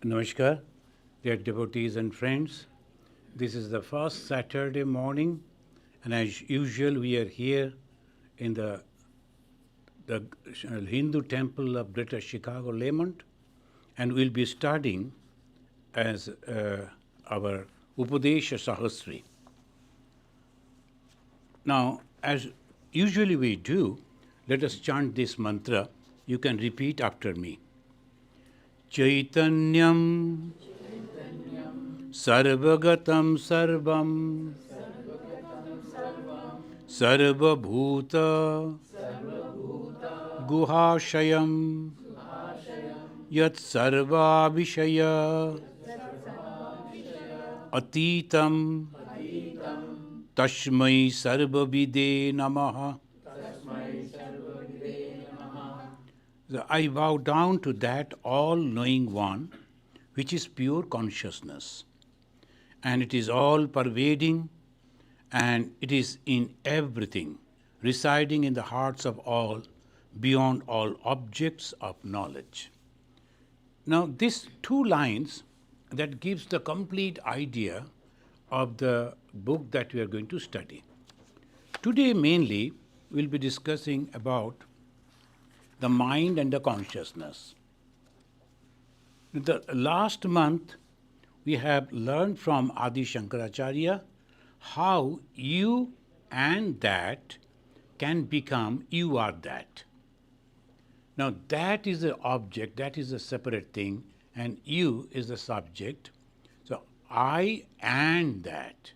Namaskar, dear devotees and friends. This is the first Saturday morning, and as usual, we are here in the Hindu temple of Greater Chicago, Lemont, and we'll be studying as our Upadesa Sahasri. Now, as usually we do, let us chant this mantra. You can repeat after me. Chaitanyam Sarvagatam Sarvam Sarvabhuta Guhashayam Yat Sarva Vishaya Atitam Tashmai Sarvavide Namaha. I bow down to that all-knowing one, which is pure consciousness. And it is all-pervading, and it is in everything, residing in the hearts of all, beyond all objects of knowledge. Now, these two lines, that gives the complete idea of the book that we are going to study. Today, mainly, we'll be discussing about the mind and the consciousness. The last month, we have learned from Adi Shankaracharya how you and that can become you are that. Now, that is the object, that is a separate thing, and you is the subject. So, I and that.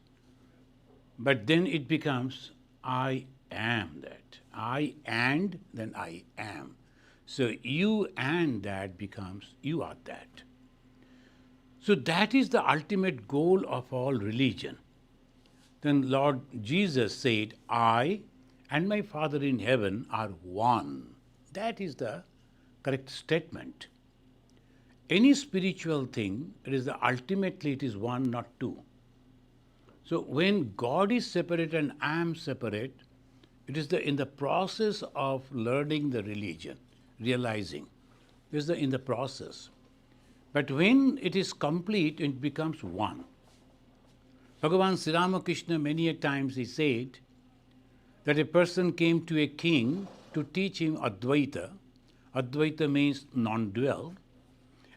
But then it becomes I am that. I and then I am. So you and that becomes you are that. So that is the ultimate goal of all religion. Then Lord Jesus said, I and my Father in heaven are one. That is the correct statement. Any spiritual thing, ultimately it is one, not two. So when God is separate and I am separate, it is in the process of learning the religion, realizing. It is in the process. But when it is complete, it becomes one. Bhagavan Sri Ramakrishna many a times he said that a person came to a king to teach him Advaita. Advaita means non-dual.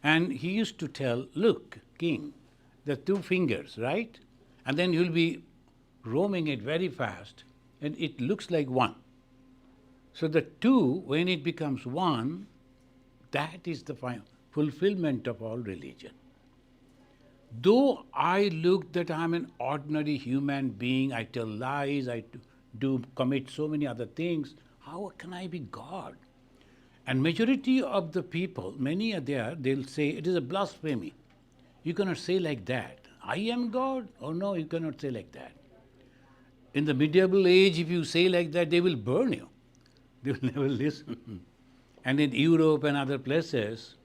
And he used to tell, look, king, the two fingers, right? And then you'll be roaming it very fast, and it looks like one. So the two, when it becomes one, that is the final fulfillment of all religion. Though I look that I'm an ordinary human being, I tell lies, I do commit so many other things, how can I be God? And majority of the people, many are there, they'll say it is a blasphemy. You cannot say like that. I am God? Oh no, you cannot say like that. In the medieval age, if you say like that, they will burn you. They will never listen. And in Europe and other places,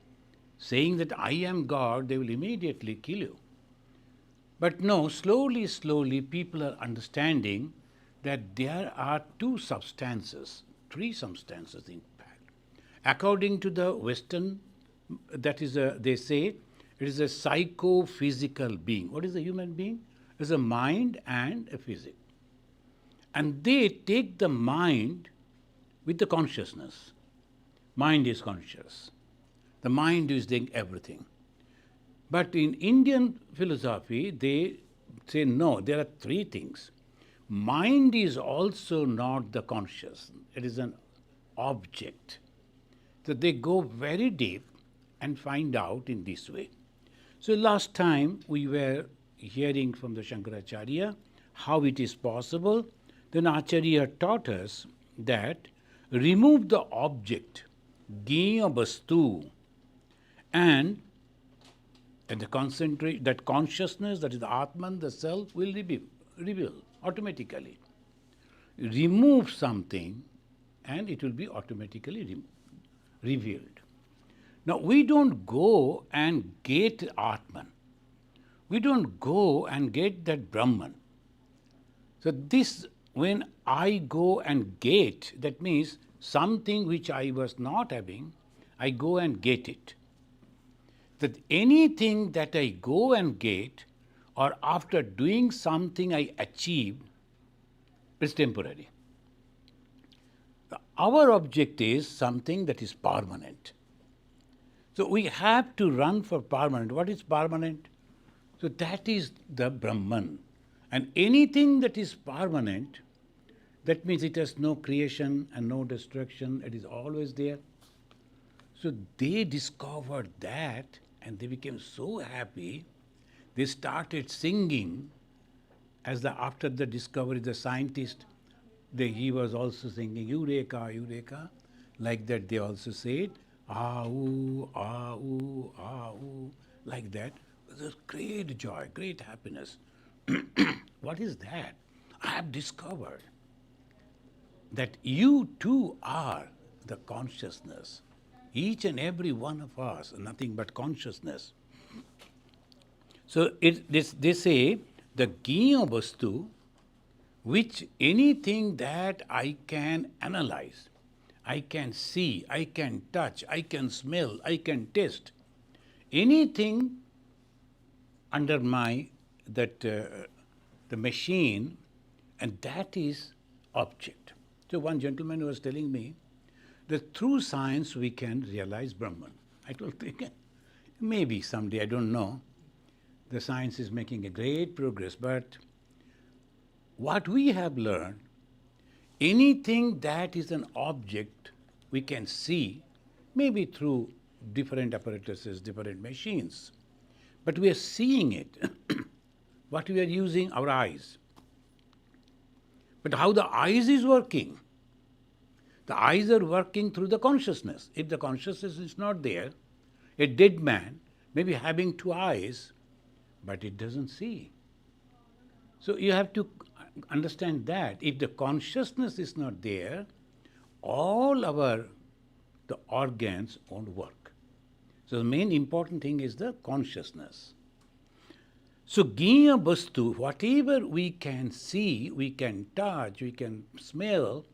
saying that I am God, they will immediately kill you. But no, slowly, slowly, people are understanding that there are two substances, three substances in fact. According to the Western, that is they say, it is a psychophysical being. What is a human being? It is a mind and a physic. And they take the mind with the consciousness. Mind is conscious. The mind is doing everything. But in Indian philosophy, they say no, there are three things. Mind is also not the conscious. It is an object. So they go very deep and find out in this way. So last time we were hearing from the Shankaracharya how it is possible. Then Acharya taught us that remove the object, gnya vastu, and the concentrate, that consciousness, that is the Atman, the self, will reveal automatically. Remove something and it will be automatically revealed. Now, we don't go and get Atman. We don't go and get that Brahman. So this, when I go and get, that means something which I was not having, I go and get it. that anything that I go and get, or after doing something I achieve, is temporary. Our object is something that is permanent. So we have to run for permanent. What is permanent? So that is the Brahman. And anything that is permanent, that means it has no creation and no destruction. It is always there. So they discovered that and they became so happy. They started singing after the discovery, the scientist, he was also singing Eureka, Eureka. Like that they also said, ah, ooh, ah, ooh, ah, ooh, like that. There's great joy, great happiness. What is that? I have discovered that you too are the consciousness. Each and every one of us, nothing but consciousness. So they say, the Gya Vastu, which anything that I can analyze, I can see, I can touch, I can smell, I can taste, anything under the machine, and that is object. So one gentleman was telling me that through science we can realize Brahman. I told him, maybe someday, I don't know. The science is making a great progress, but what we have learned, anything that is an object we can see, maybe through different apparatuses, different machines, but we are seeing it. What we are using, our eyes. But how the eyes is working? The eyes are working through the consciousness. If the consciousness is not there, a dead man may be having two eyes, but it doesn't see. So you have to understand that if the consciousness is not there, all the organs won't work. So the main important thing is the consciousness. So Gya Vastu, whatever we can see, we can touch, we can smell,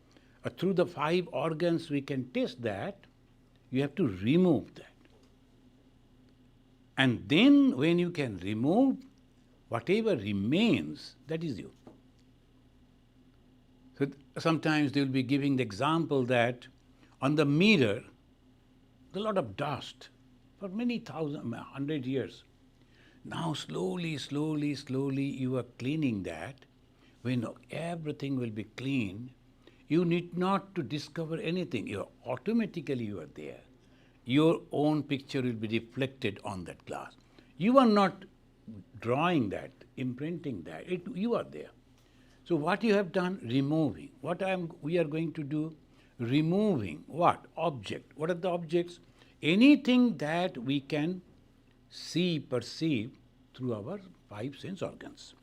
through the five organs we can taste that, you have to remove that. And then when you can remove, whatever remains, that is you. So sometimes they will be giving the example that on the mirror, there's a lot of dust for many 100 years. Now slowly, slowly, slowly you are cleaning that. When everything will be clean, you need not to discover anything. Automatically you are there. Your own picture will be reflected on that glass. You are not drawing that, imprinting that. You are there. So what you have done? Removing. We are going to do? Removing what? Object. What are the objects? Anything that we can see, perceive through our five sense organs.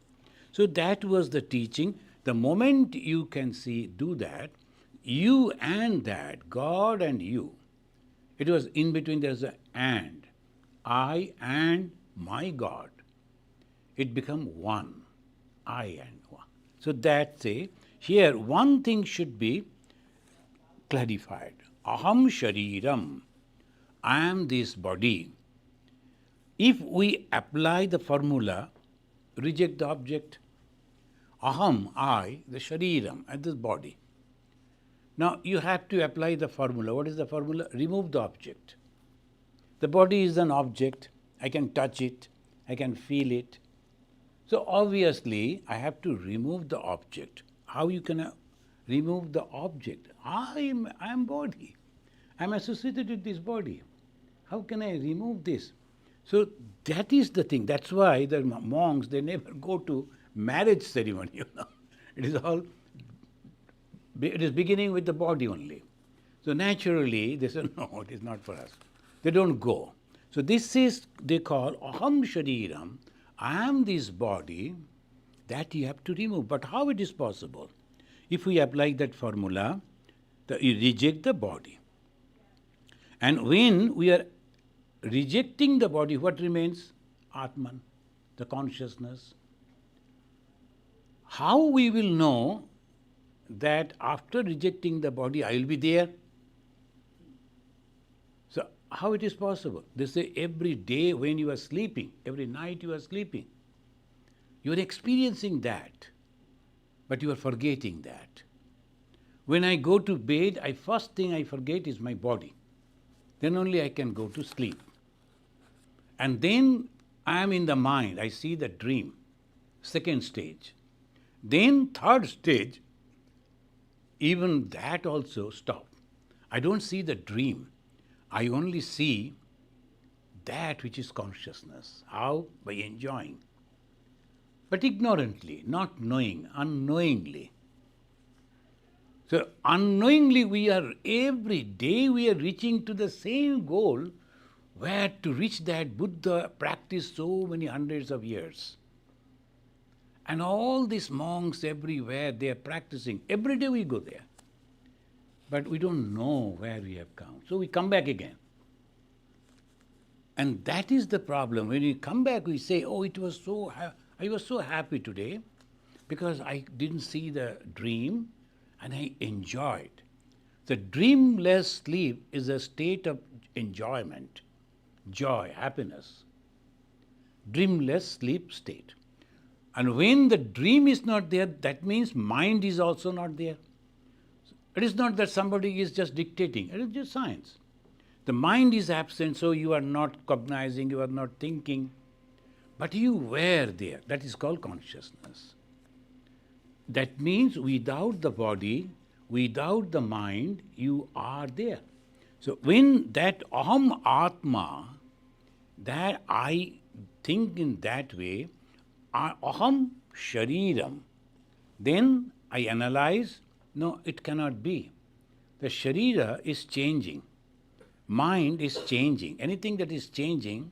So that was the teaching. The moment you can see, do that, you and that, God and you. It was in between, there's a and. I and my God. It become one. I and one. So that's here one thing should be clarified. Aham shariram. I am this body. If we apply the formula, reject the object. Aham, I, the shariram, and this body. Now you have to apply the formula. What is the formula? Remove the object. The body is an object. I can touch it. I can feel it. So obviously I have to remove the object. How you can remove the object? I am body. I am associated with this body. How can I remove this? So that is the thing. That's why the monks, they never go to marriage ceremony. It is beginning with the body only. So naturally they say, no, it is not for us. They don't go. So this is, they call aham shariram. I am this body, that you have to remove. But how it is possible? If we apply that formula, you reject the body. And when we are rejecting the body, what remains? Atman, the consciousness. How we will know that after rejecting the body, I will be there? So How it is possible? They say every day when you are sleeping, every night you are sleeping, you are experiencing that, but you are forgetting that. When I go to bed, first thing I forget is my body. Then only I can go to sleep. And then I am in the mind, I see the dream, second stage. Then third stage, even that also stop. I don't see the dream. I only see that which is consciousness. How? By enjoying. But ignorantly, not knowing, unknowingly. So unknowingly every day we are reaching to the same goal where to reach that Buddha practiced so many hundreds of years. And all these monks everywhere, they are practicing. Every day we go there. But we don't know where we have come. So we come back again. And that is the problem. When we come back, we say, oh, I was so happy today because I didn't see the dream and I enjoyed. The dreamless sleep is a state of enjoyment, joy, happiness. Dreamless sleep state. And when the dream is not there, that means mind is also not there. It is not that somebody is just dictating. It is just science. The mind is absent, so you are not cognizing, you are not thinking. But you were there. That is called consciousness. That means without the body, without the mind, you are there. So when that Aham Atma, that I think in that way, Aham Shariram, then I analyze, no, it cannot be. The Sharira is changing. Mind is changing. Anything that is changing,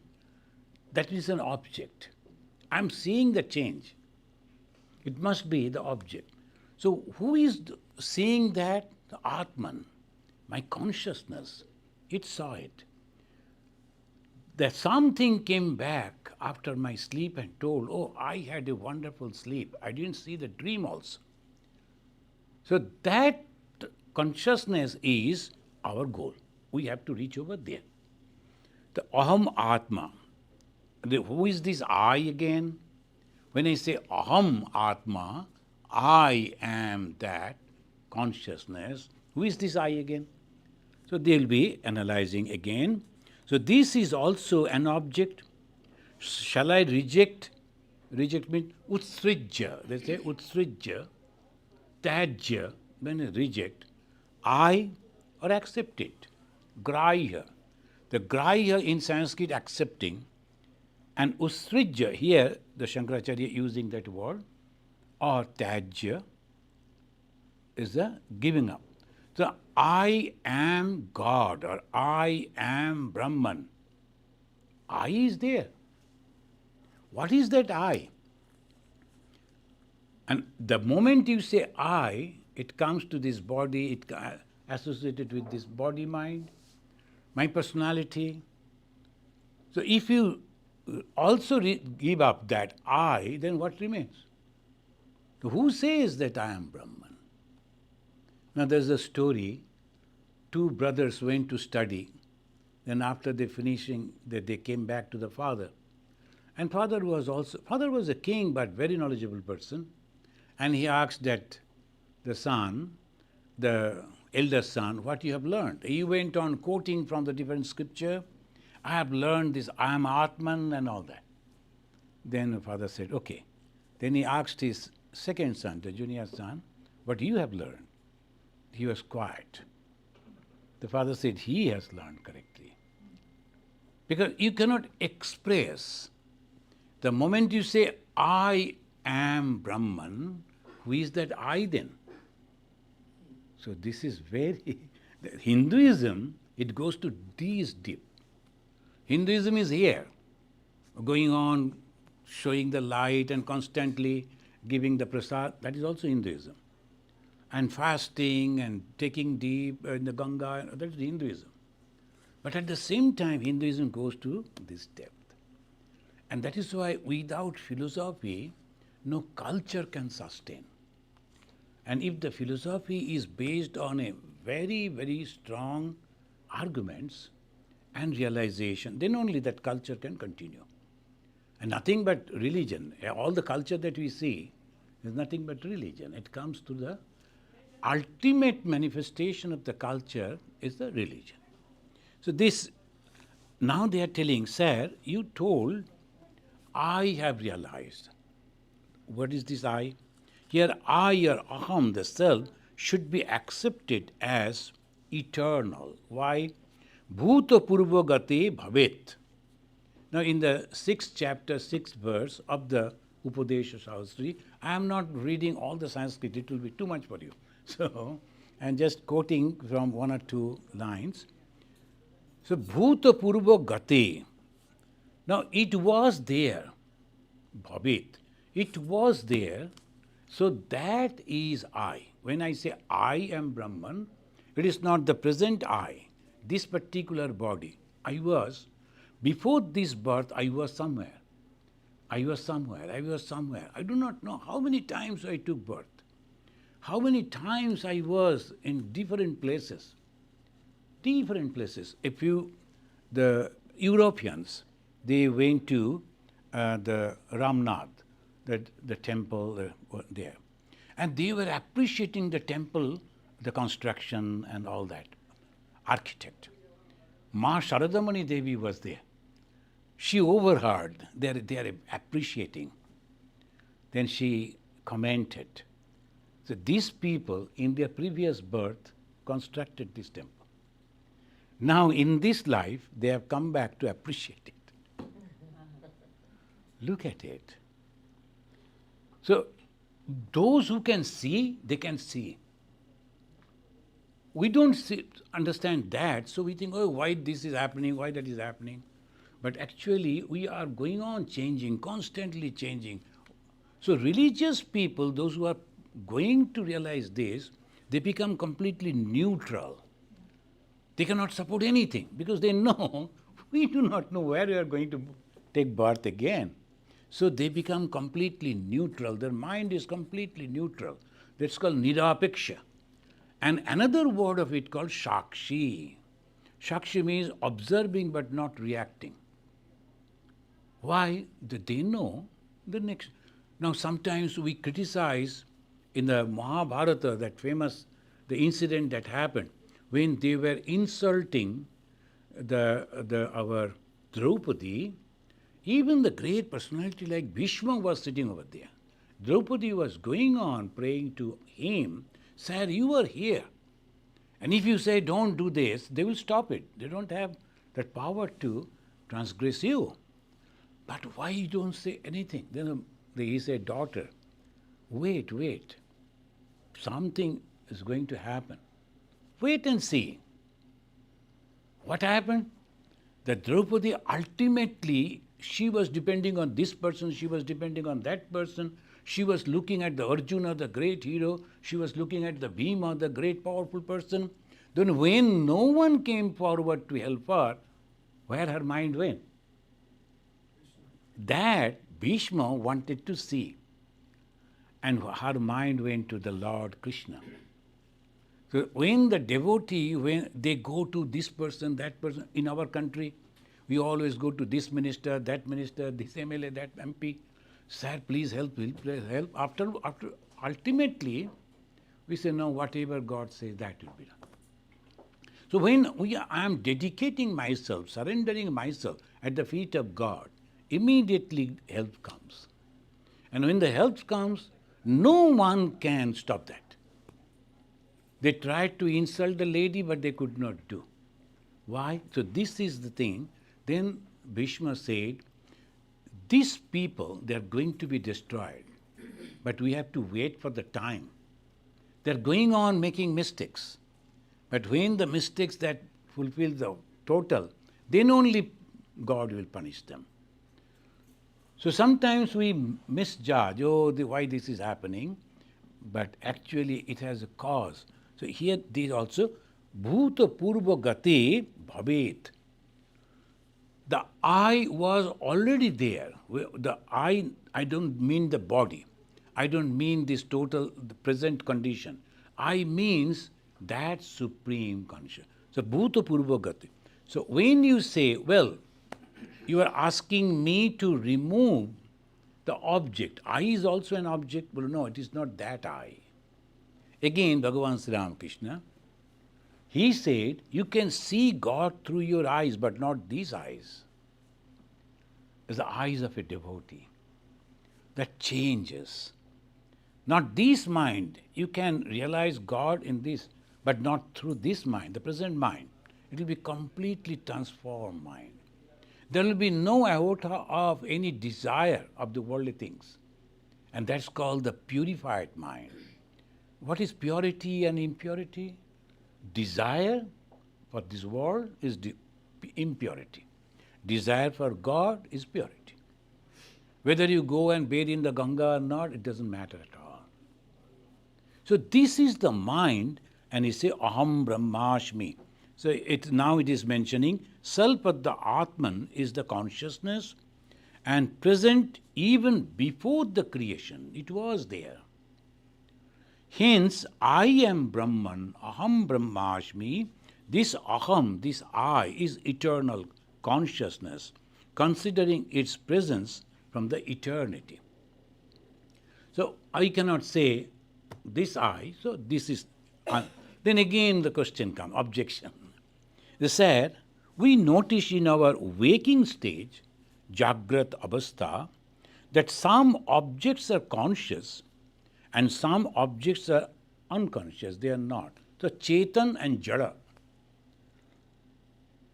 that is an object. I'm seeing the change. It must be the object. So who is seeing that? The Atman, my consciousness. It saw it. That something came back after my sleep and told, oh, I had a wonderful sleep. I didn't see the dream also. So that consciousness is our goal. We have to reach over there. The Aham Atma. Who is this I again? When I say Aham Atma, I am that consciousness. Who is this I again? So they'll be analyzing again. So this is also an object. Shall I reject? Reject means utsrijya. They say utsrijya, tajya, when I reject, I or accept it. Grahya. The grahya in Sanskrit accepting, and usrijya, here the Shankaracharya using that word, or tajya, is the giving up. So I am God or I am Brahman. I is there. What is that I? And the moment you say I, it comes to this body, it associated with this body mind, my personality. So if you also give up that I, then what remains? Who says that I am Brahman? Now there's a story, two brothers went to study, then after they finishing, they came back to the father. And father was a king but very knowledgeable person, and he asked that the son, the elder son, what you have learned. He went on quoting from the different scripture. I have learned this, I am Atman and all that. Then the father said, okay. Then he asked his second son, the junior son, what you have learned. He was quiet. The father said, he has learned correctly. Because you cannot express. The moment you say, I am Brahman, who is that I then? So this is Hinduism, it goes to this deep. Hinduism is here, going on, showing the light and constantly giving the prasad. That is also Hinduism. And fasting and taking deep in the Ganga, that is Hinduism. But at the same time, Hinduism goes to this depth. And that is why without philosophy, no culture can sustain. And if the philosophy is based on a very, very strong arguments, and realization, then only that culture can continue. And nothing but religion. All the culture that we see is nothing but religion. It comes to the ultimate manifestation of the culture is the religion. So this, now they are telling, sir, you told, I have realized. What is this I? Here I or aham, the self, should be accepted as eternal. Why? Bhuta purva gate bhavet. Now in the 6th chapter, 6th verse of the Upadesa Sahasri, I am not reading all the Sanskrit, it will be too much for you. So I'm just quoting from one or two lines. So Bhuta purva gate. Now it was there, bhavet. It was there, so that is I. When I say I am Brahman, it is not the present I, this particular body. I was, before this birth, I was somewhere. I was somewhere, I was somewhere. I do not know how many times I took birth, how many times I was in different places. Different places. The Europeans, they went to the Ramnath, the temple there. And they were appreciating the temple, the construction and all that. Architect. Ma Sharadamani Devi was there. She overheard, they are appreciating. Then she commented. So these people in their previous birth constructed this temple. Now in this life, they have come back to appreciate it. Look at it. So those who can see, they can see. We don't understand that, so we think, oh, why this is happening, why that is happening. But actually, we are going on changing, constantly changing. So religious people, those who are going to realize this, they become completely neutral. They cannot support anything because they know, we do not know where we are going to take birth again. So they become completely neutral. Their mind is completely neutral. That's called nirapeksha. And another word of it called shakshi. Shakshi means observing but not reacting. Why? They know the next. Now sometimes we criticize in the Mahabharata, that famous, the incident that happened when they were insulting our Draupadi. Even the great personality like Bhishma was sitting over there. Draupadi was going on praying to him, sir, you are here. And if you say don't do this, they will stop it. They don't have that power to transgress you. But why you don't say anything? Then he said, daughter, wait. Something is going to happen. Wait and see. What happened? That Draupadi ultimately, she was depending on this person, she was depending on that person, she was looking at the Arjuna, the great hero, she was looking at the Bhima, the great powerful person. Then when no one came forward to help her, where her mind went? That Bhishma wanted to see. And her mind went to the Lord Krishna. So when the devotee, when they go to this person, that person, in our country, we always go to this minister, this MLA, that MP. Sir, please help, please help. After ultimately, we say, no, whatever God says, that will be done. So when I am dedicating myself, surrendering myself at the feet of God, immediately help comes. And when the help comes, no one can stop that. They tried to insult the lady, but they could not do. Why? So this is the thing. Then Bhishma said, these people, they are going to be destroyed, but we have to wait for the time. They are going on making mistakes. But when the mistakes that fulfill the total, then only God will punish them. So sometimes we misjudge, why this is happening, but actually it has a cause. So here there is also Bhuta Purva Gati Bhavet. The I was already there. The I don't mean the body. I don't mean this total, the present condition. I means that supreme consciousness. So Bhuta Purva Gati. So when you say, well, you are asking me to remove the object. I is also an object. Well, no, it is not that I. Again, Bhagavan Sri Ramakrishna, he said, you can see God through your eyes, but not these eyes. It's the eyes of a devotee. That changes. Not this mind. You can realize God in this, but not through this mind, the present mind. It will be completely transformed mind. There will be no iota of any desire of the worldly things. And that's called the purified mind. What is purity and impurity? Desire for this world is impurity. Desire for God is purity. Whether you go and bathe in the Ganga or not, it doesn't matter at all. So this is the mind, and he says, Aham Brahmasmi. So now it is mentioning, Salpadda Atman is the consciousness and present even before the creation. It was there. Hence, I am Brahman, Aham Brahmasmi. This Aham, this I, is eternal consciousness, considering its presence from the eternity. So I cannot say this I, so this is. Then again the question comes, objection. They said, we notice in our waking stage, Jagrat Avastha, that some objects are conscious and some objects are unconscious. They are not. So Chetan and Jada,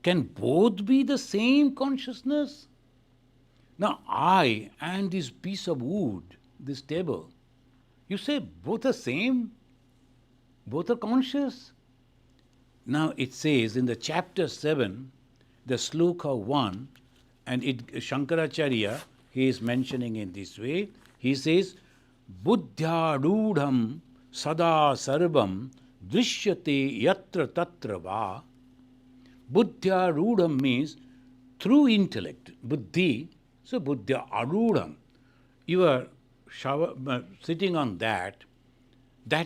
can both be the same consciousness? Now I and this piece of wood, this table, you say both are same? Both are conscious? Now it says in the chapter 7, the sloka 1, and Shankaracharya, he is mentioning in this way, he says, Buddhyarudham sada sarvam drishyate yatra tatra va. Buddhyarudham means through intellect, buddhi, so buddhyarudham. You are sitting on that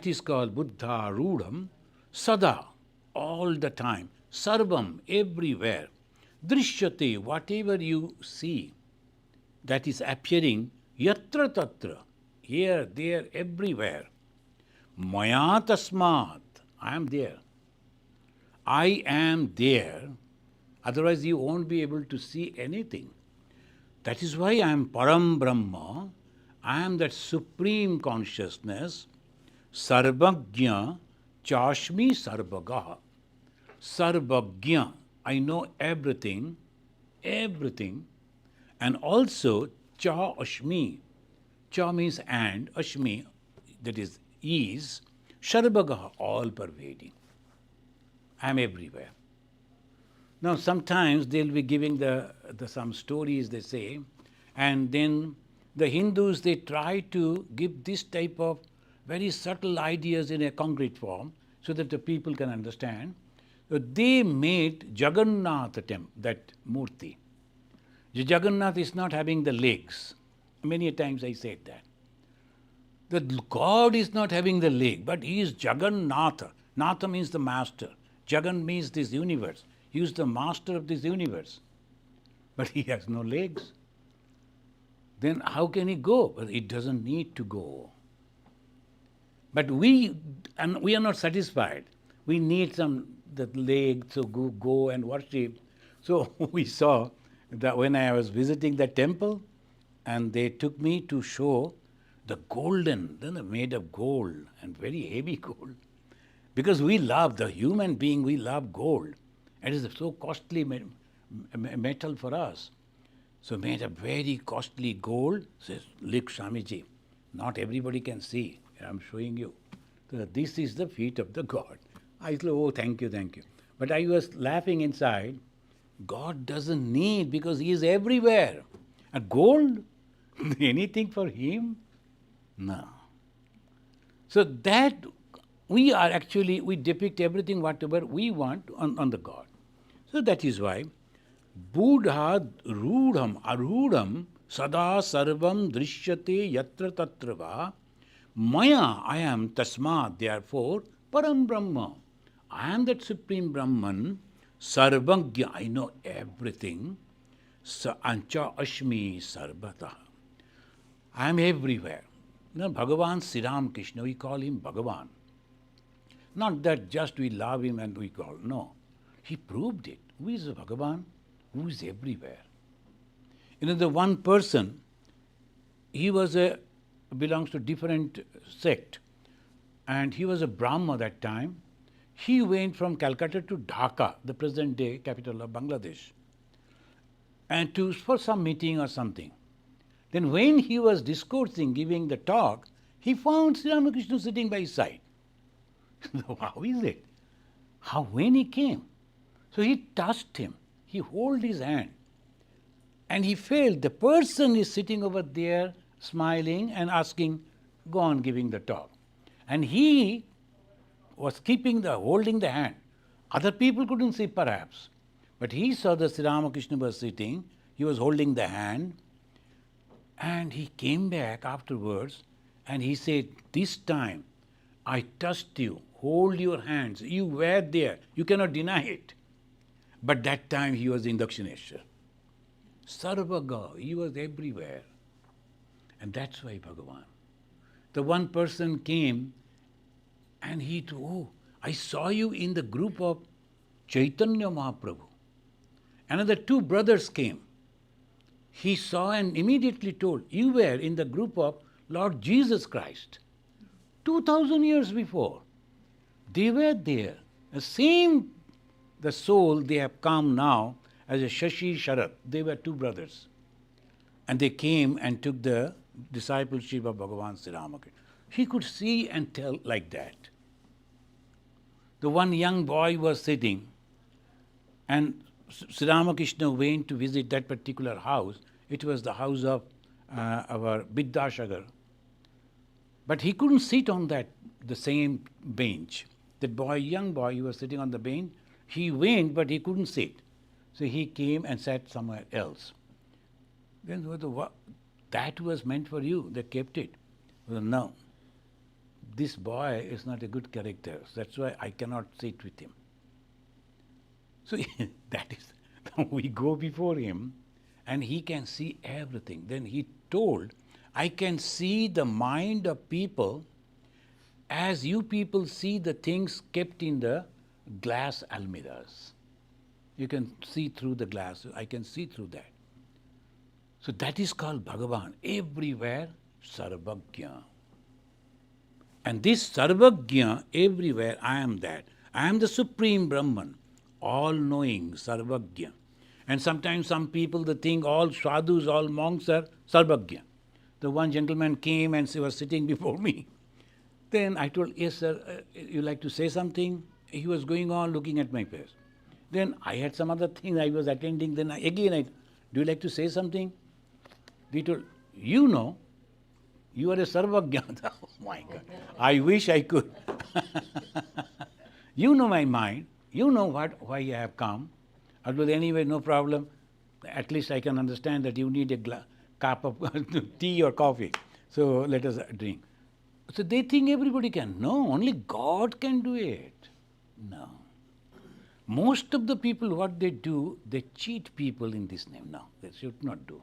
is called buddharudham, sada, all the time, sarvam, everywhere. Drishyate, whatever you see, that is appearing, yatra tatra, here, there, everywhere. Maya tasmat, I am there. I am there, otherwise you won't be able to see anything. That is why I am Param Brahma, I am that supreme consciousness, Sarvagya Chashmi Sarvagaha. Sarvagya, I know everything, everything, and also Cha Ashmi. Cha means and, Ashmi, that is, Sarvagaha, all pervading. I am everywhere. Now sometimes they'll be giving some stories, they say, and then the Hindus, they try to give this type of very subtle ideas in a concrete form so that the people can understand. So they made Jagannath that Murti. Jagannath is not having the legs. Many times I said that. That God is not having the leg, but he is Jagannatha. Natha means the master. Jagan means this universe. He is the master of this universe. But he has no legs. Then how can he go? Well, he doesn't need to go. But we are not satisfied. We need the leg to go and worship. So we saw that when I was visiting the temple, and they took me to show the golden, made of gold and very heavy gold. Because we love, the human being, we love gold. It is a so costly metal for us. So made of very costly gold, says, look Swamiji, not everybody can see. I am showing you. So this is the feet of the God. I said, oh, thank you, thank you. But I was laughing inside. God doesn't need, because he is everywhere. And gold, anything for him? No. So that we depict everything whatever we want on the God. So that is why Buddha Rudham Arudham Sada Sarvam Drishyate Yatra Tatrava Maya I am Tasma, therefore Param Brahma. I am that Supreme Brahman, Sarvagya, I know everything. Sa ancha ashmi sarvata. I am everywhere. Bhagavan Sri Ram Krishna, we call him Bhagavan. Not that just we love him and we call, no. He proved it. Who is Bhagavan? Who is everywhere? The one person, he was belongs to different sect, and he was a Brahma that time. He went from Calcutta to Dhaka, the present day capital of Bangladesh, and for some meeting or something. Then when he was discoursing, giving the talk, he found Sri Ramakrishna sitting by his side. How is it? When he came? So he touched him. He held his hand. And he felt the person is sitting over there, smiling and asking, go on giving the talk. And he was holding the hand. Other people couldn't see perhaps. But he saw that Sri Ramakrishna was sitting, he was holding the hand, and he came back afterwards and he said, this time I touched you, hold your hands, you were there, you cannot deny it. But that time he was in Dakshineshwar. Sarvaga, he was everywhere. And that's why Bhagavan. The one person came and he told, oh, I saw you in the group of Chaitanya Mahaprabhu. Another two brothers came. He saw and immediately told, you were in the group of Lord Jesus Christ. 2000 years before. They were there. The soul, they have come now as a Shashi Sharat. They were two brothers. And they came and took the discipleship of Bhagavan Sri Ramakrishna. He could see and tell like that. The one young boy was sitting, and Sri Ramakrishna went to visit that particular house. It was the house of our Vidyashagar. But he couldn't sit on the same bench. That young boy, he was sitting on the bench. He went, but he couldn't sit. So he came and sat somewhere else. Then that was meant for you. They kept it. Well, no, this boy is not a good character. That's why I cannot sit with him. So that is, we go before him and he can see everything. Then he told, I can see the mind of people as you people see the things kept in the glass almirahs. You can see through the glass. I can see through that. So that is called Bhagavan. Everywhere, Sarvagya. And this Sarvagya, everywhere, I am that. I am the Supreme Brahman, all-knowing, Sarvagya. And sometimes some people, they think all sadhus, all monks are Sarvagya. The one gentleman came and he was sitting before me. Then I told, yes, sir, you like to say something? He was going on looking at my face. Then I had some other thing I was attending. Then do you like to say something? He told, you know, you are a Sarvagya. Oh my God, I wish I could. You know my mind. You know why I have come. I told, anyway, no problem. At least I can understand that you need a cup of tea or coffee. So let us drink. So they think everybody can. No, only God can do it. No. Most of the people, what they do, they cheat people in this name. No, they should not do.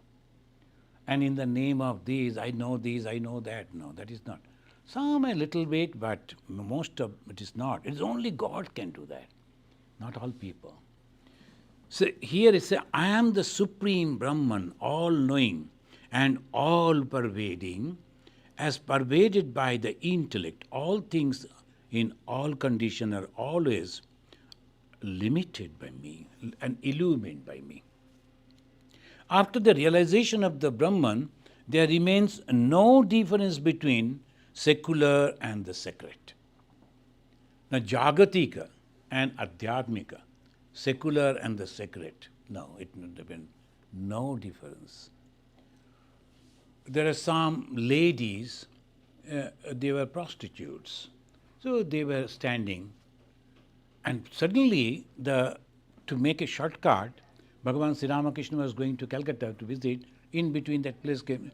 And in the name of this, I know that. No, that is not. Some a little bit, but most of it is not. It is only God can do that, not all people. So here it says, I am the Supreme Brahman, all-knowing and all-pervading, as pervaded by the intellect. All things in all conditions are always limited by me and illumined by me. After the realization of the Brahman, there remains no difference between secular and the sacred. Now, Jagatika and Adhyatmika, secular and the sacred, no, it would have been no difference. There are some ladies, they were prostitutes. So they were standing, and suddenly, to make a shortcut, Bhagavan Sri Ramakrishna was going to Calcutta to visit. In between that place came,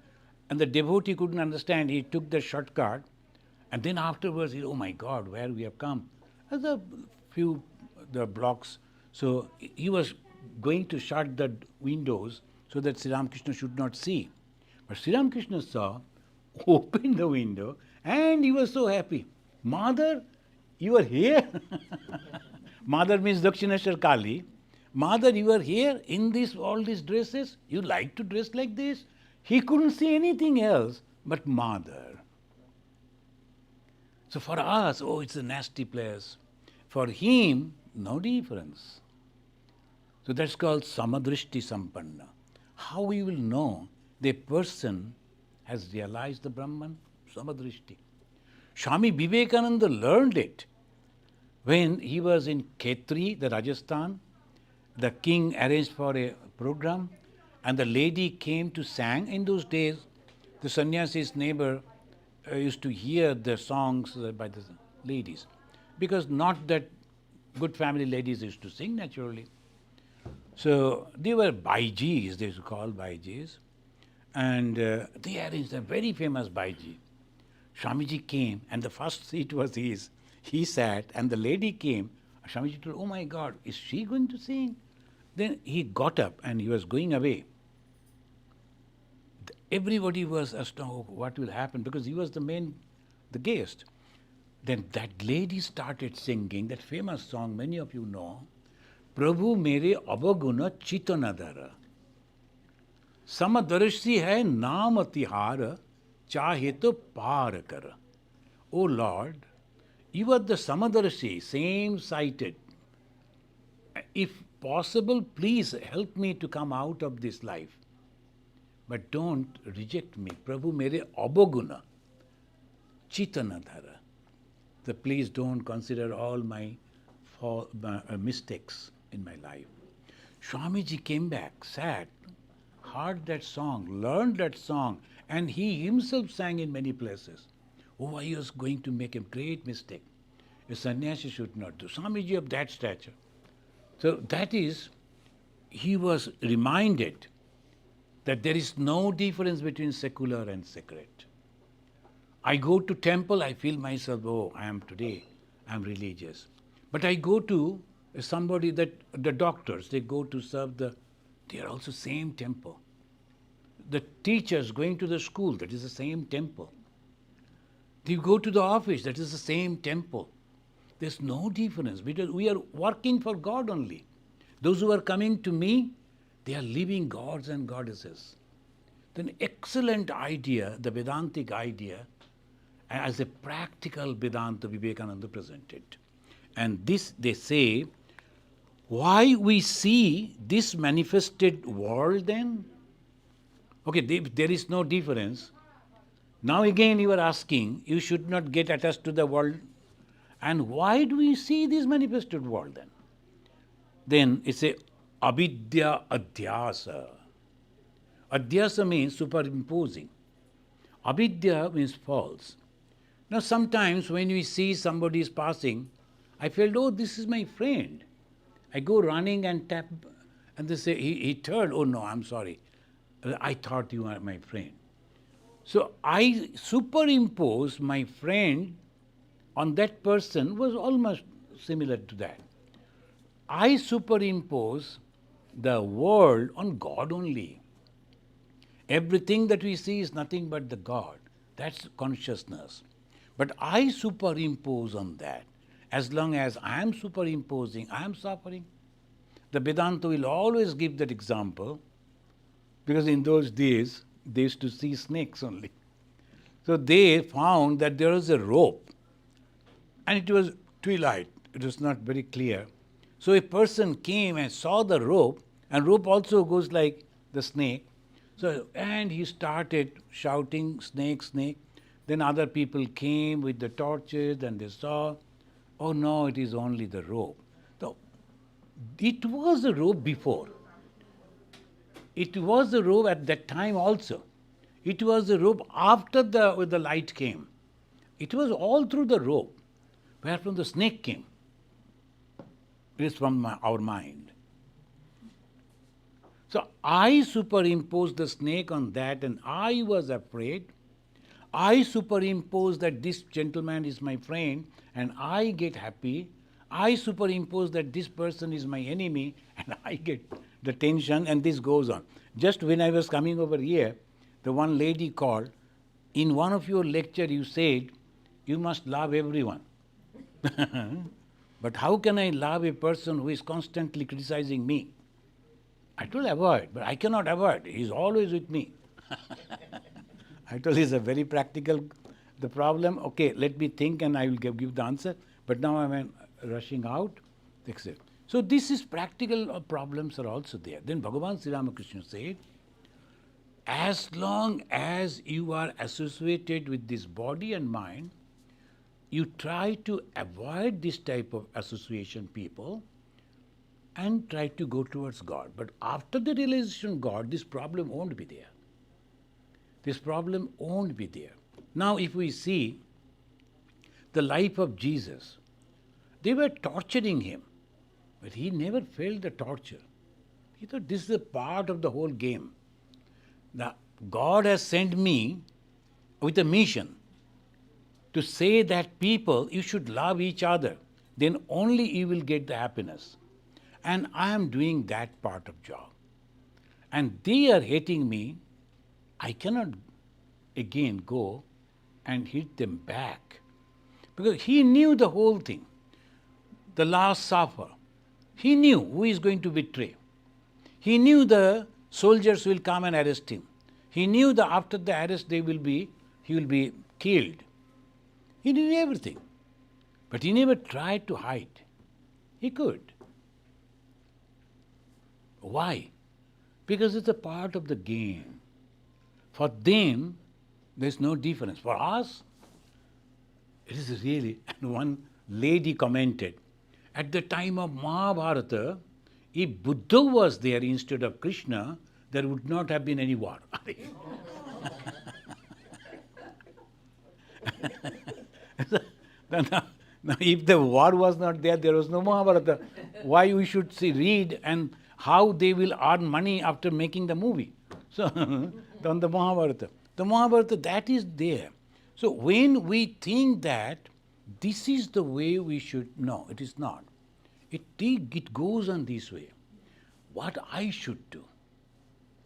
and the devotee couldn't understand. He took the shortcut, and then afterwards, he, oh my God, where we have come. And the blocks So he was going to shut the windows so that Sri Ramakrishna should not see. But Sri Ramakrishna saw, opened the window, and he was so happy. Mother, you are here. Mother means Dakshineshwar Kali. Mother, you are here in all these dresses. You like to dress like this? He couldn't see anything else but Mother. So for us, oh, it's a nasty place. For him, no difference. So that's called samadrishti sampanna. How we will know the person has realized the Brahman? Samadrishti. Swami Vivekananda learned it when he was in Khetri, the Rajasthan. The king arranged for a program and the lady came to sing. In those days, the sannyasi's neighbor used to hear the songs by the ladies, because not that good family ladies used to sing naturally. So they were baijis, they used to call baijis, and they arranged a very famous baiji. Swamiji came and the first seat was his. He sat and the lady came. Swamiji told, oh my God, is she going to sing? Then he got up and he was going away. Everybody was astonished, oh, what will happen? Because he was the guest. Then that lady started singing that famous song many of you know, Prabhu mere abaguna chitanadara. Samadarshi hai naam atihara, chahe to par kara. O Lord, you are the Samadarshi, same-sighted. If possible, please help me to come out of this life. But don't reject me. Prabhu mere abaguna, chitanadhara. So please don't consider all my mistakes in my life. Swamiji came back, sat, heard that song, learned that song, and he himself sang in many places. Oh, I was going to make a great mistake. A sannyasi should not do. Swamiji of that stature. So that is, he was reminded that there is no difference between secular and sacred. I go to temple, I feel myself, oh, I am religious. But I go to somebody that, the doctors, they go to serve they are also same temple. The teachers going to the school, that is the same temple. They go to the office, that is the same temple. There's no difference because we are working for God only. Those who are coming to me, they are living gods and goddesses. Then excellent idea, the Vedantic idea, as a practical Vedanta Vivekananda presented. And this, they say, why we see this manifested world then? Okay, there is no difference. Now again you are asking, you should not get attached to the world. And why do we see this manifested world then? Then it's a avidya adhyasa. Adhyasa means superimposing. Avidya means false. Now sometimes when we see somebody is passing, I felt, oh, this is my friend. I go running and tap, and they say, he turned, oh no, I'm sorry. I thought you are my friend. So I superimpose my friend on that person was almost similar to that. I superimpose the world on God only. Everything that we see is nothing but the God. That's consciousness. But I superimpose on that. As long as I am superimposing, I am suffering. The Vedanta will always give that example because in those days they used to see snakes only. So they found that there was a rope and it was twilight. It was not very clear. So a person came and saw the rope, and rope also goes like the snake. So, and he started shouting, snake, snake. Then other people came with the torches and they saw, oh no, it is only the rope. So it was a rope before. It was a rope at that time also. It was a rope after the light came. It was all through the rope, where from the snake came. It is from our mind. So I superimposed the snake on that and I was afraid. I superimpose that this gentleman is my friend and I get happy. I superimpose that this person is my enemy and I get the tension and this goes on. Just when I was coming over here, the one lady called, in one of your lecture you said, you must love everyone. But how can I love a person who is constantly criticizing me? I told avoid, but I cannot avoid. He is always with me. I told it's a very practical the problem. Okay, let me think and I will give the answer. But now I'm rushing out, etc. So this is practical problems are also there. Then Bhagavan Sri Ramakrishna said, as long as you are associated with this body and mind, you try to avoid this type of association people and try to go towards God. But after the realization of God, this problem won't be there. This problem won't be there. Now, if we see the life of Jesus, they were torturing him, but he never felt the torture. He thought this is a part of the whole game. Now, God has sent me with a mission to say that people, you should love each other. Then only you will get the happiness. And I am doing that part of job. And they are hating me. I cannot again go and hit them back. Because he knew the whole thing. The Last Supper. He knew who is going to betray. He knew the soldiers will come and arrest him. He knew that after the arrest he will be killed. He knew everything. But he never tried to hide. He could. Why? Because it's a part of the game. For them, there's no difference. For us, it is really, and one lady commented, at the time of Mahabharata, if Buddha was there instead of Krishna, there would not have been any war. Now, if the war was not there, there was no Mahabharata. Why we should read and how they will earn money after making the movie? So, on the Mahabharata, that is there. So, when we think that this is the way we should, no, it is not. It goes on this way. What I should do,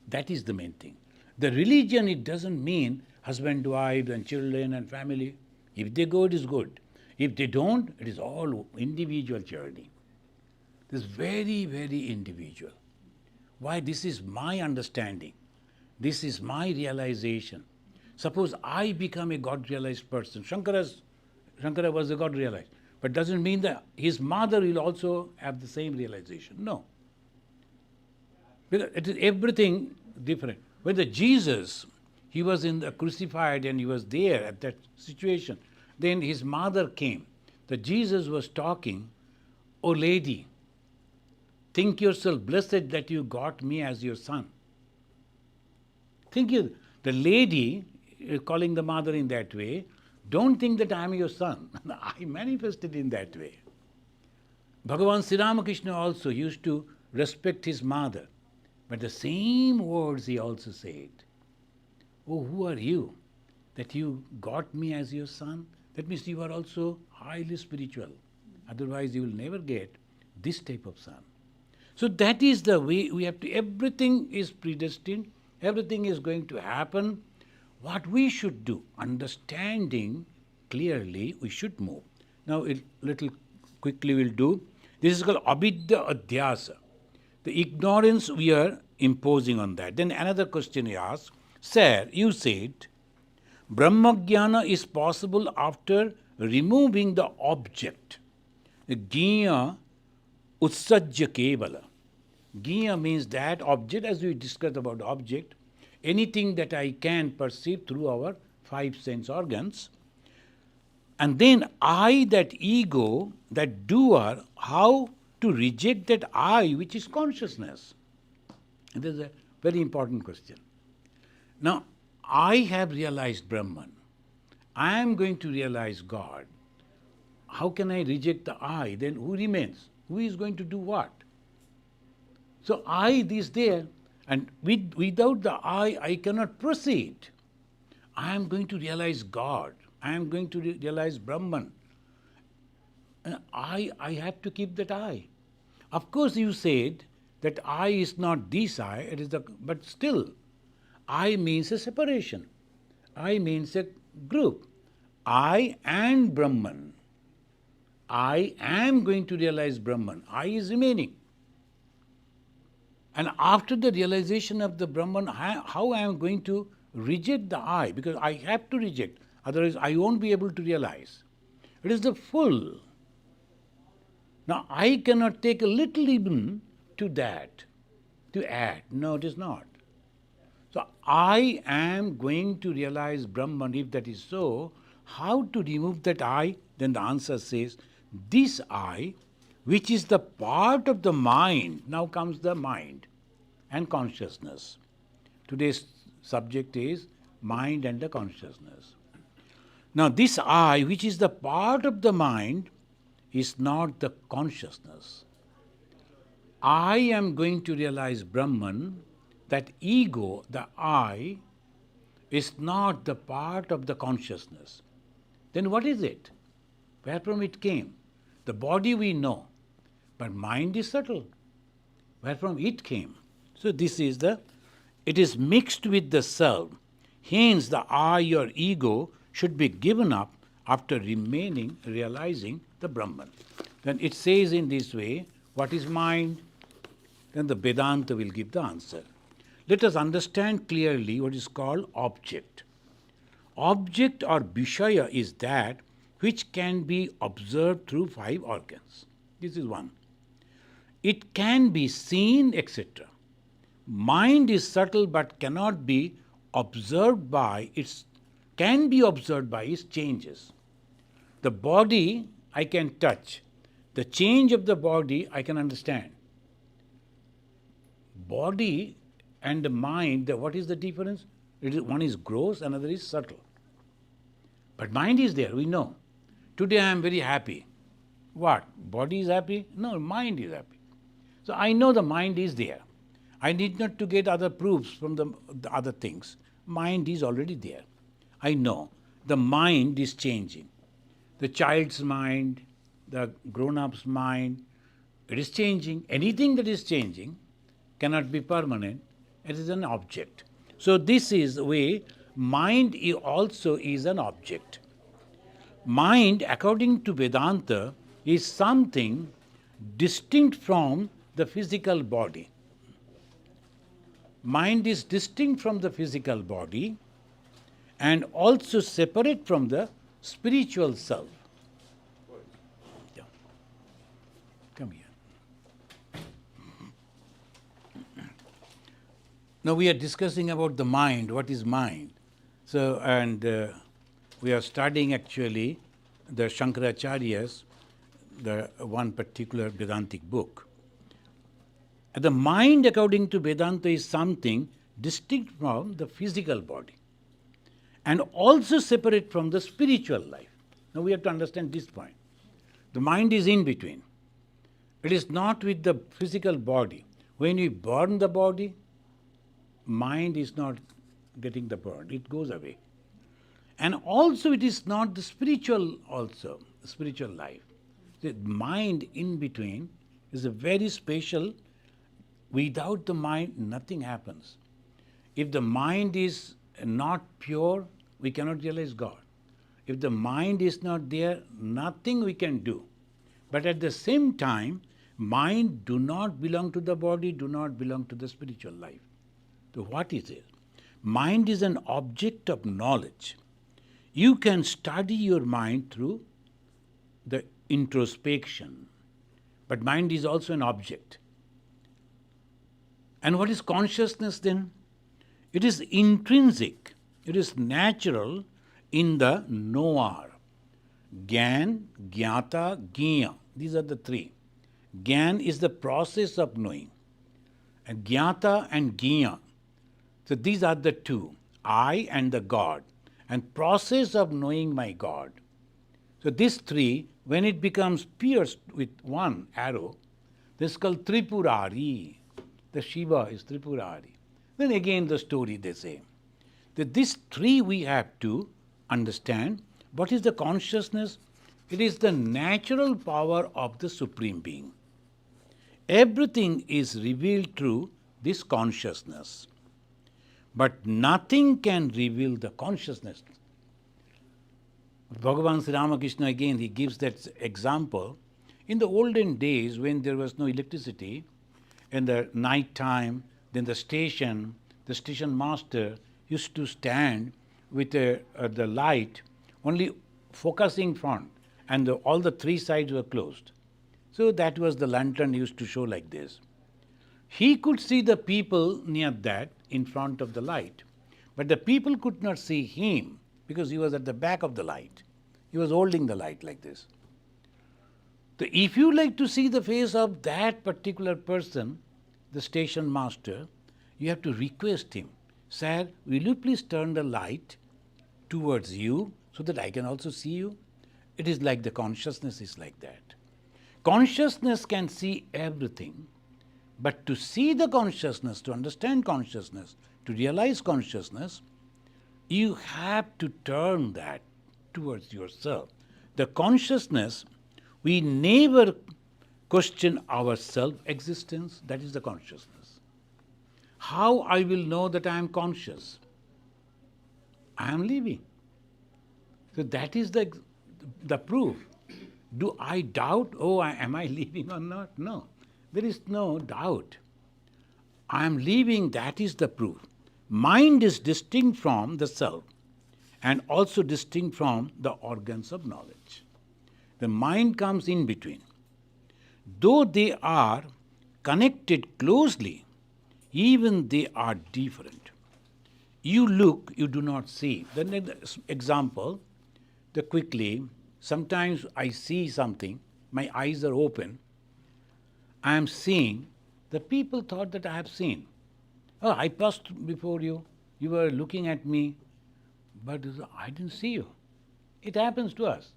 that is the main thing. The religion, it doesn't mean husband, wife, and children and family. If they go, it is good. If they don't, it is all individual journey. This is very, very individual. Why? This is my understanding. This is my realization. Suppose I become a God-realized person. Shankara was a God-realized. But doesn't mean that his mother will also have the same realization. No. Because it is everything different. When the Jesus, he was in the crucified and he was there at that situation. Then his mother came. The Jesus was talking, "Oh lady, think yourself blessed that you got me as your son." Think you, the lady calling the mother in that way, don't think that I am your son. I manifested in that way. Bhagavan Sri Ramakrishna also used to respect his mother. But the same words he also said. Oh, who are you? That you got me as your son? That means you are also highly spiritual. Otherwise you will never get this type of son. So that is the way we have to, everything is predestined, everything is going to happen. What we should do, understanding clearly, we should move. Now, a little quickly we'll do. This is called Abhidya Adhyasa. The ignorance we are imposing on that. Then another question he asks, Sir, you said, Brahmajnana is possible after removing the object. Gnya utsajya kevala. Gnya means that object, as we discussed about object, anything that I can perceive through our 5 sense organs. And then I, that ego, that doer, how to reject that I, which is consciousness? And this is a very important question. Now, I have realized Brahman. I am going to realize God. How can I reject the I? Then who remains? Who is going to do what? So I is there. And without the I cannot proceed. I am going to realize God. I am going to realize Brahman. And I have to keep that I. Of course, you said that I is not this I, it is the, but still, I means a separation. I means a group. I and Brahman. I am going to realize Brahman. I is remaining. And after the realization of the Brahman, how I am going to reject the I? Because I have to reject, otherwise I won't be able to realize. It is the full. Now I cannot take a little even to that, to add. No, it is not. So I am going to realize Brahman. If that is so, how to remove that I? Then the answer says, this I, which is the part of the mind, now comes the mind and consciousness. Today's subject is mind and the consciousness. Now this I, which is the part of the mind, is not the consciousness. I am going to realize Brahman, that ego, the I, is not the part of the consciousness. Then what is it? Where from it came? The body we know, but mind is subtle. Where from it came? So this is it is mixed with the self. Hence the I or ego should be given up after realizing the Brahman. Then it says in this way, what is mind? Then the Vedanta will give the answer. Let us understand clearly what is called object. Object or Vishaya is that which can be observed through 5 organs. This is one. It can be seen, etc. Mind is subtle but cannot be observed by its changes. The body I can touch. The change of the body I can understand. Body and the mind, what is the difference? One is gross, another is subtle. But mind is there, we know. Today I am very happy. What? Body is happy? No, mind is happy. So I know the mind is there. I need not to get other proofs from the other things. Mind is already there. I know the mind is changing. The child's mind, the grown-up's mind, it is changing. Anything that is changing cannot be permanent. It is an object. So this is the way mind also is an object. Mind, according to Vedanta, is something distinct from the physical body. Mind is distinct from the physical body and also separate from the spiritual self. Yeah. Come here. Now we are discussing about the mind. What is mind? So, and we are studying actually the Shankaracharya's, the one particular Vedantic book. The mind, according to Vedanta, is something distinct from the physical body and also separate from the spiritual life. Now we have to understand this point. The mind is in between. It is not with the physical body. When we burn the body, mind is not getting the burn, it goes away. And also it is not the spiritual life. The mind in between is a very special. Without the mind, nothing happens. If the mind is not pure, we cannot realize God. If the mind is not there, nothing we can do. But at the same time, mind do not belong to the body, do not belong to the spiritual life. So what is it? Mind is an object of knowledge. You can study your mind through the introspection, but mind is also an object. And what is consciousness then? It is intrinsic, it is natural in the knower. Gyan, Jnata, Gnya. These are the 3. Gyan is the process of knowing. And Jnata and Gnya. So these are the 2. I and the God. And process of knowing my God. So these 3, when it becomes pierced with one arrow, this is called Tripurari. The Shiva is Tripurari. Then again the story they say that these 3 we have to understand. What is the consciousness? It is the natural power of the Supreme Being. Everything is revealed through this consciousness. But nothing can reveal the consciousness. Bhagavan Sri Ramakrishna again, he gives that example. In the olden days when there was no electricity, in the night time, then the station master used to stand with the light only focusing front, and all the three sides were closed. So that was the lantern used to show like this. He could see the people near that in front of the light, but the people could not see him because he was at the back of the light. He was holding the light like this. So if you like to see the face of that particular person, the station master, you have to request him, "Sir, will you please turn the light towards you so that I can also see you?" It is like the consciousness is like that. Consciousness can see everything, but to see the consciousness, to understand consciousness, to realize consciousness, you have to turn that towards yourself. The consciousness, we never question our self-existence, that is the consciousness. How I will know that I am conscious? I am living. So that is the proof. Do I doubt, am I living or not? No. There is no doubt. I am living, that is the proof. Mind is distinct from the self and also distinct from the organs of knowledge. The mind comes in between. Though they are connected closely, even they are different. You look, you do not see. The example, quickly, sometimes I see something, my eyes are open, I am seeing, the people thought that I have seen. Oh, I passed before you, you were looking at me, but I didn't see you. It happens to us.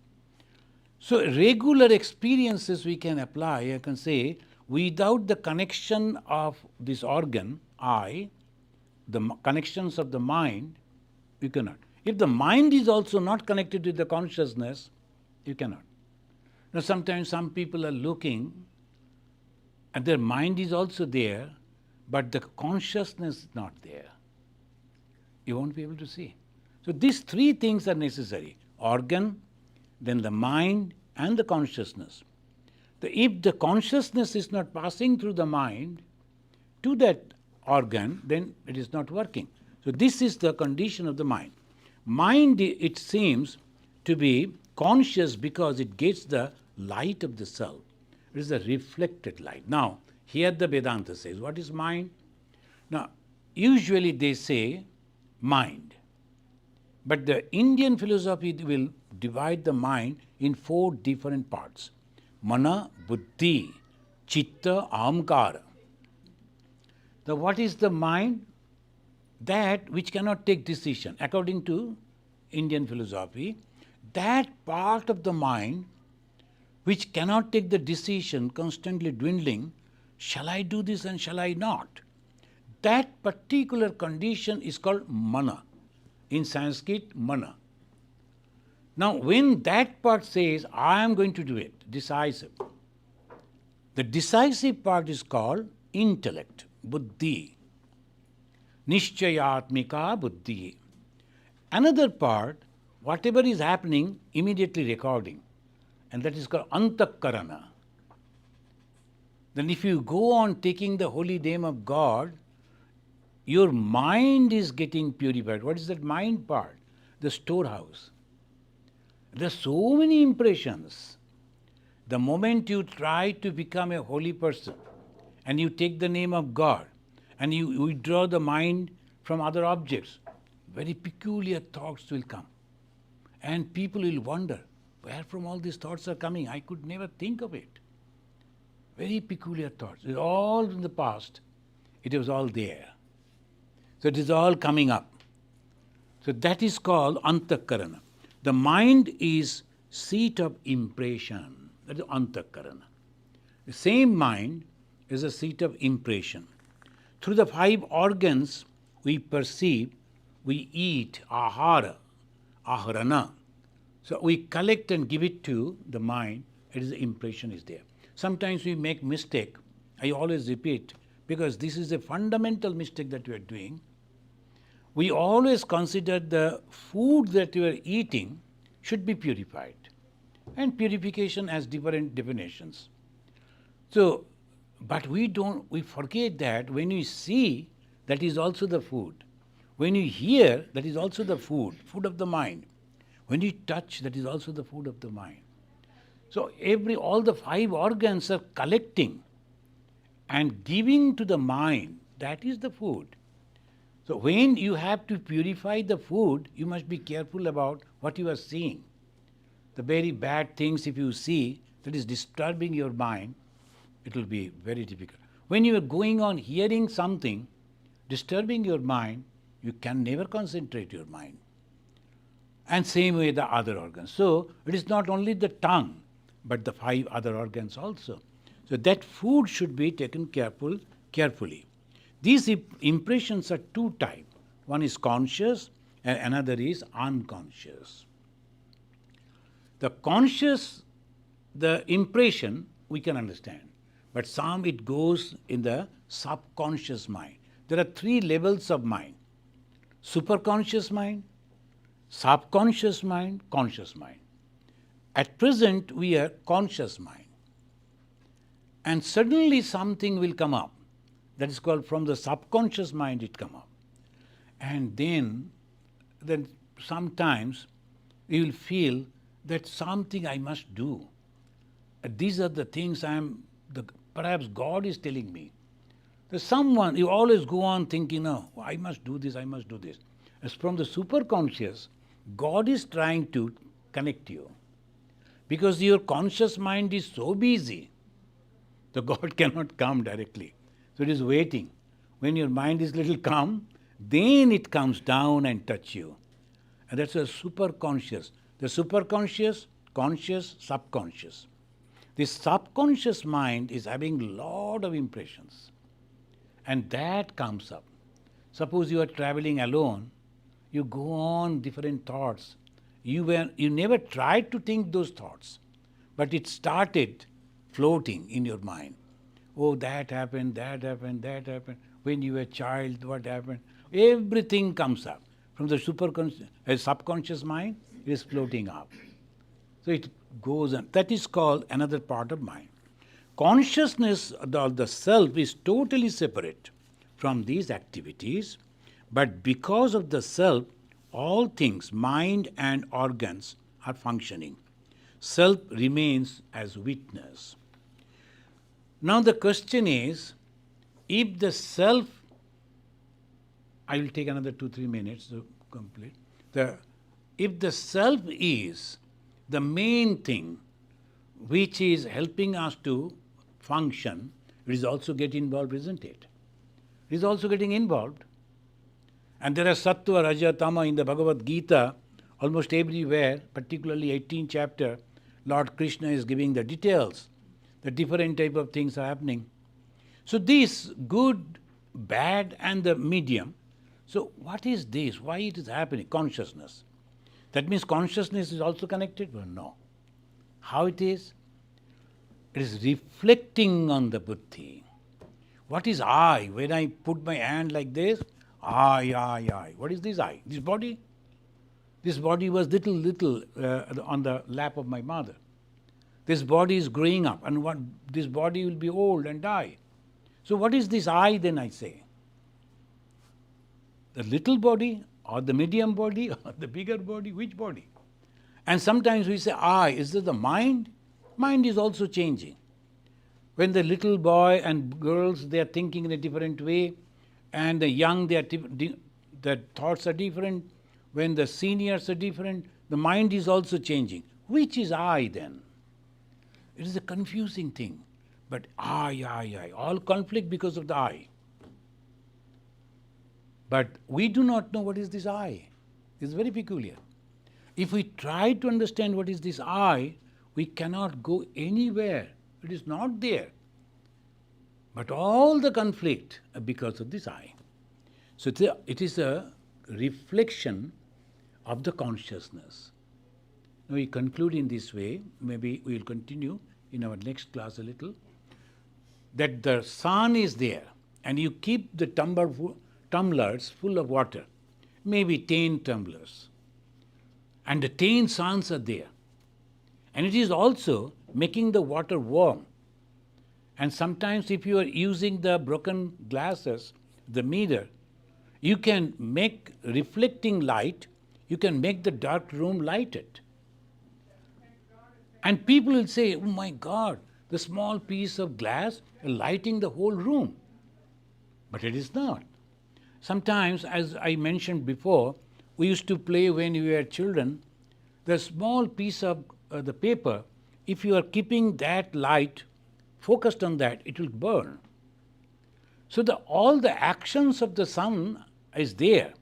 So regular experiences we can apply, I can say, without the connection of this organ, I, the connections of the mind, you cannot. If the mind is also not connected with the consciousness, you cannot. Now sometimes some people are looking, and their mind is also there, but the consciousness is not there. You won't be able to see. So these three things are necessary: organ, then the mind, and the consciousness. If the consciousness is not passing through the mind to that organ, then it is not working. So this is the condition of the mind. Mind, it seems to be conscious because it gets the light of the self. It is a reflected light. Now, here the Vedanta says, what is mind? Now, usually they say mind. But the Indian philosophy will divide the mind in 4 different parts: mana, buddhi, chitta, ahamkara. Now, what is the mind? That which cannot take decision. According to Indian philosophy, that part of the mind which cannot take the decision, constantly dwindling, shall I do this and shall I not? That particular condition is called mana. In Sanskrit, mana. Now, when that part says, I am going to do it, decisive, the decisive part is called intellect, buddhi. Nishchayatmika buddhi. Another part, whatever is happening, immediately recording, and that is called antakarana. Then if you go on taking the holy name of God, your mind is getting purified. What is that mind part? The storehouse. There are so many impressions. The moment you try to become a holy person and you take the name of God and you withdraw the mind from other objects, very peculiar thoughts will come. And people will wonder, where from all these thoughts are coming? I could never think of it. Very peculiar thoughts. It's all in the past. It was all there. So it is all coming up. So that is called antakarana. The mind is seat of impression. That is antakarana. The same mind is a seat of impression. Through the 5 organs we perceive, we eat, ahara, aharana. So we collect and give it to the mind. It is the impression is there. Sometimes we make mistake. I always repeat, because this is a fundamental mistake that we are doing. We always consider the food that we are eating should be purified. And purification has different definitions. So, but we forget that when we see, that is also the food. When you hear, that is also the food of the mind. When you touch, that is also the food of the mind. So all the 5 organs are collecting and giving to the mind, that is the food. So when you have to purify the food, you must be careful about what you are seeing. The very bad things, if you see, that is disturbing your mind, it will be very difficult. When you are going on hearing something disturbing your mind, you can never concentrate your mind. And same way the other organs. So it is not only the tongue, but the 5 other organs also. So that food should be taken carefully. These impressions are 2 types. One is conscious and another is unconscious. The conscious, the impression we can understand, but some it goes in the subconscious mind. There are 3 levels of mind: superconscious mind, subconscious mind, conscious mind. At present, we are conscious mind. And suddenly something will come up. That is called from the subconscious mind it come up. And then sometimes you will feel that something I must do. These are the things perhaps God is telling me. There's someone, you always go on thinking, no, I must do this, I must do this. As from the superconscious, God is trying to connect you. Because your conscious mind is so busy, the God cannot come directly. So it is waiting. When your mind is little calm, then it comes down and touch you. And that's a superconscious. The superconscious, conscious, subconscious. This subconscious mind is having a lot of impressions. And that comes up. Suppose you are traveling alone, you go on different thoughts. You never tried to think those thoughts, but it started floating in your mind. Oh, that happened, that happened, that happened. When you were a child, what happened? Everything comes up. From the subconscious mind, it is floating up. So it goes on. That is called another part of mind. Consciousness, the self, is totally separate from these activities, but because of the self, all things, mind and organs, are functioning. Self remains as witness. Now the question is, if the self, I will take another 2-3 minutes to complete. If the self is the main thing which is helping us to function, it is also getting involved, isn't it? It is also getting involved. And there are sattva, raja, tama in the Bhagavad Gita, almost everywhere, particularly 18th chapter, Lord Krishna is giving the details. The different type of things are happening. So this good, bad and the medium. So what is this? Why it is happening? Consciousness. That means consciousness is also connected? Well, no. How it is? It is reflecting on the buddhi. What is I? When I put my hand like this, I. What is this I? This body? This body was little on the lap of my mother. This body is growing up, and this body will be old and die. So what is this I then, I say? The little body or the medium body or the bigger body? Which body? And sometimes we say I. Is this the mind? Mind is also changing. When the little boy and girls, they are thinking in a different way, and the young, the thoughts are different. When the seniors are different, the mind is also changing. Which is I then? It is a confusing thing. But I. All conflict because of the I. But we do not know what is this I. It's very peculiar. If we try to understand what is this I, we cannot go anywhere. It is not there. But all the conflict are because of this I. So it is a reflection of the consciousness. we conclude in this way. Maybe we will continue in our next class a little. That the sun is there, and you keep the tumblers full of water, maybe 10 tumblers, and the 10 suns are there. And it is also making the water warm. And sometimes if you are using the broken glasses, the mirror, you can make reflecting light, you can make the dark room lighted. And people will say, oh my God, the small piece of glass lighting the whole room. But it is not. Sometimes, as I mentioned before, we used to play when we were children, the small piece of the paper, if you are keeping that light focused on that, it will burn. So all the actions of the sun is there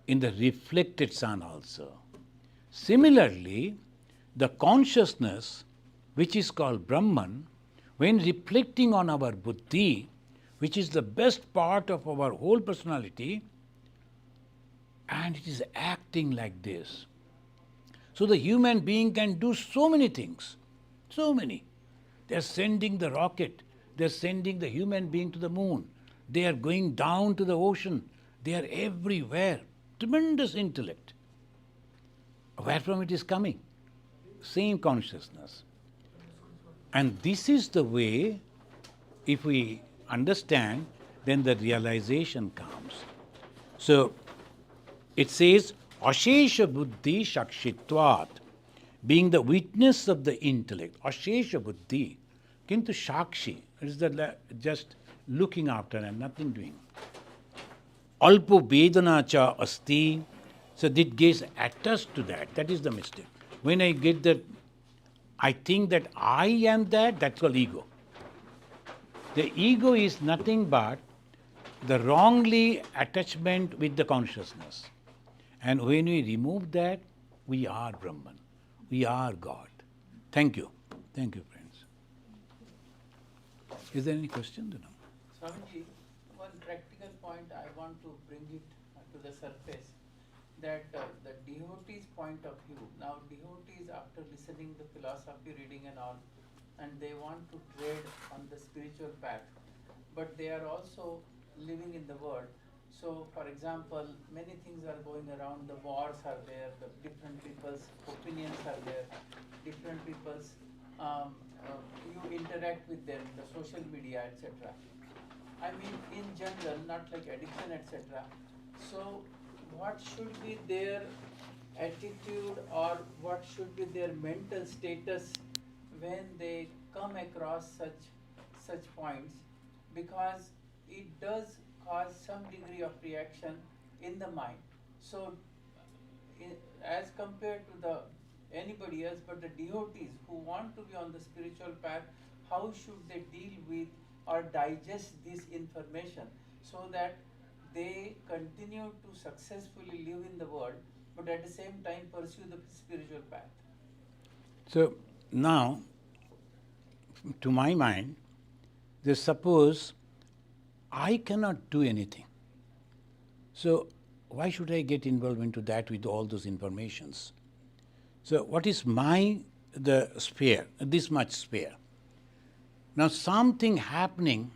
in the reflected sun also. Similarly, the consciousness, which is called Brahman, when reflecting on our buddhi, which is the best part of our whole personality, and it is acting like this. So the human being can do so many things, so many. They are sending the rocket, they are sending the human being to the moon, they are going down to the ocean, they are everywhere. Tremendous intellect. Where from it is coming? Same consciousness. And this is the way, if we understand, then the realization comes. So it says, Ashesha Buddhi Shakshitvat, being the witness of the intellect. Ashesha Buddhi. Kintu Shakshi, it is just looking after and nothing doing. Alpo Vedana cha asti. So that gets attached to that. That is the mistake. When I get that, I think that I am that, that's called ego. The ego is nothing but the wrongly attachment with the consciousness. And when we remove that, we are Brahman. We are God. Thank you. Thank you, friends. Is there any question? Swamiji, one practical point I want to bring it to the surface, that the devotee's point of view. Now, devotees, after listening the philosophy, reading and all, and they want to tread on the spiritual path, but they are also living in the world. So, for example, many things are going around, the wars are there, the different people's opinions are there, different people's, you interact with them, the social media, etc. I mean, in general, not like addiction, etc. So, what should be their attitude or what should be their mental status when they come across such points? Because it does cause some degree of reaction in the mind. So, as compared to anybody else, but the devotees who want to be on the spiritual path, how should they deal with or digest this information so that they continue to successfully live in the world, but at the same time pursue the spiritual path? So now, to my mind, just suppose I cannot do anything. So why should I get involved into that with all those informations? So what is the sphere, this much sphere? Now something happening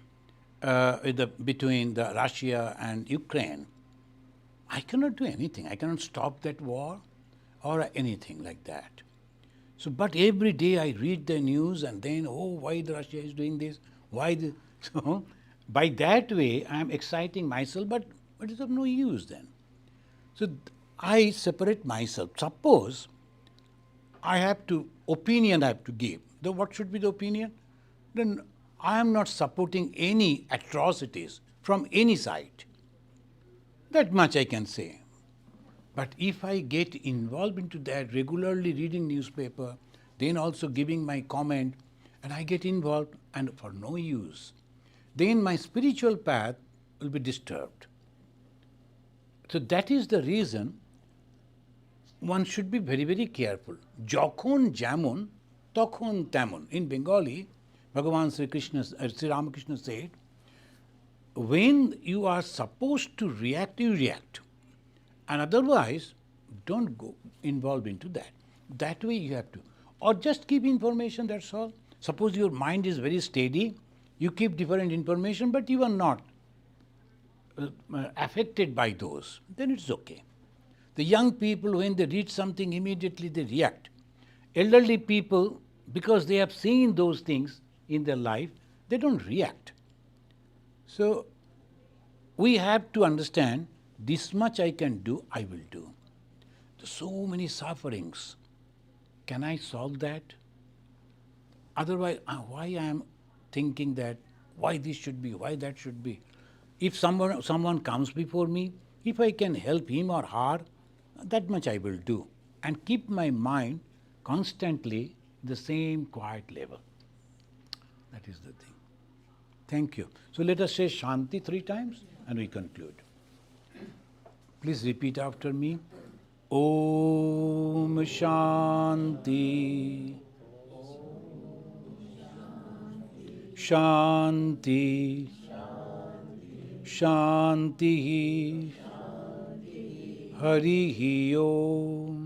between the Russia and Ukraine, I cannot do anything. I cannot stop that war or anything like that. So, but every day I read the news and then, why the Russia is doing this? So, by that way, I am exciting myself, but it is of no use then. So, I separate myself. Suppose I have opinion I have to give. Then what should be the opinion? Then I am not supporting any atrocities from any side. That much I can say. But if I get involved into that, regularly reading newspaper, then also giving my comment, and I get involved and for no use, then my spiritual path will be disturbed. So that is the reason one should be very, very careful. Jokhon jamon, tokhon tamon. In Bengali, Bhagavan Sri Ramakrishna said, when you are supposed to react, you react. And otherwise, don't go involved into that. That way you have to. Or just keep information, that's all. Suppose your mind is very steady, you keep different information, but you are not affected by those, then it's okay. The young people, when they read something, immediately they react. Elderly people, because they have seen those things in their life, they don't react. So, we have to understand this much I can do, I will do. There's so many sufferings. Can I solve that? Otherwise, why I am thinking that, why this should be, why that should be? If someone comes before me, if I can help him or her, that much I will do. And keep my mind constantly the same quiet level. That is the thing. Thank you. So let us say Shanti 3 times and we conclude. Please repeat after me. Om Shanti. Shanti. Shanti. Harihi Om.